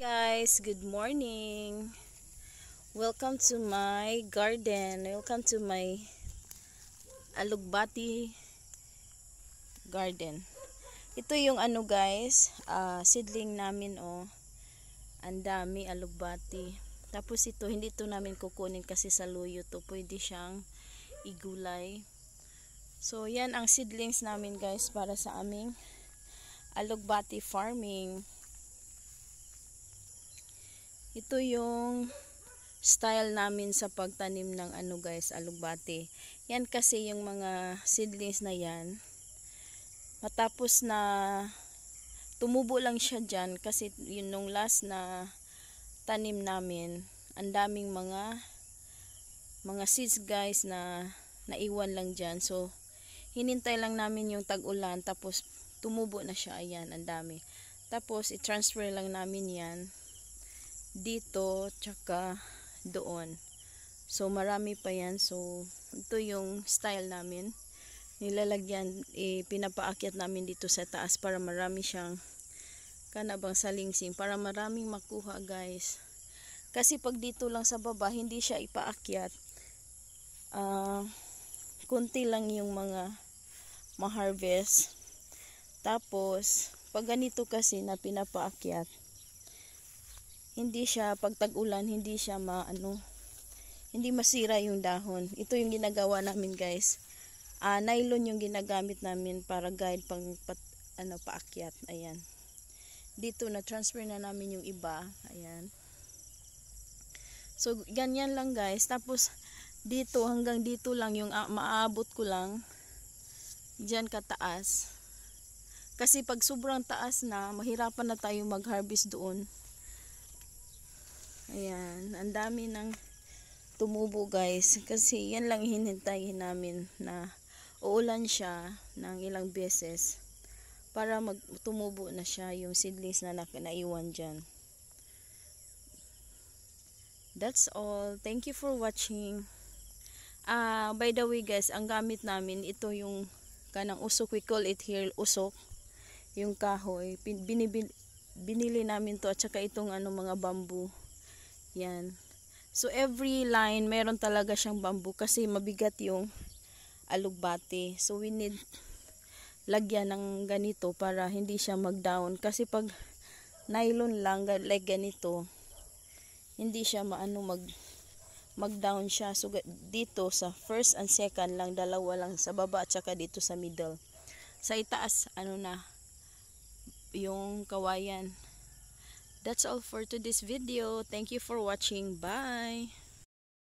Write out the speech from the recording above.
Guys, good morning. Welcome to my garden. Welcome to my alugbati garden. Ito yung ano guys, seedling namin Ang dami alugbati. Tapos ito hindi to namin kukunin kasi sa luyo to. Pwede siyang igulay. So yan ang seedlings namin guys para sa aming alugbati farming. Ito yung style namin sa pagtanim ng guys, alugbati. Yan kasi yung mga seedlings na yan. Matapos na tumubo lang siya dyan kasi yun nung last na tanim namin, ang daming mga seeds guys na naiwan lang dyan. So hinintay lang namin yung tag-ulan tapos tumubo na siya. Ayan, ang dami. Tapos i-transfer lang namin yan dito tsaka doon. So marami pa yan. So ito yung style namin. Nilalagyan, pinapaakyat namin dito sa taas para marami siyang kanabang salingsing, para maraming makuha guys. Kasi pag dito lang sa baba hindi siya ipaakyat, kunti lang yung mga ma-harvest. Tapos pag ganito kasi na pinapaakyat, hindi siya pag tag-ulan, hindi siya hindi masira yung dahon. Ito yung ginagawa namin guys. Nylon yung ginagamit namin para guide pang paakyat. Ayan. Dito na transfer na namin yung iba. Ayan. So ganyan lang guys. Tapos dito hanggang dito lang yung maaabot ko lang. Diyan kataas. Kasi pag sobrang taas na, mahirapan na tayo mag-harvest doon. Ayan, ang dami ng tumubo guys. Kasi yan lang hinintayin namin na uulan siya ng ilang beses para tumubo na siya yung seedlings na naiwan dyan. That's all. Thank you for watching. By the way guys, ang gamit namin, ito yung kanang usok. We call it here usok. Yung kahoy. Binili namin to at saka itong mga bamboo. Yan. So every line meron talaga siyang bamboo kasi mabigat yung alugbati. So we need lagyan ng ganito para hindi siya mag-down. Kasi pag nylon lang like ganito, hindi siya mag-down siya. So dito sa first and second lang, dalawa lang sa baba at saka dito sa middle. Sa itaas na yung kawayan. That's all for today's video. Thank you for watching. Bye!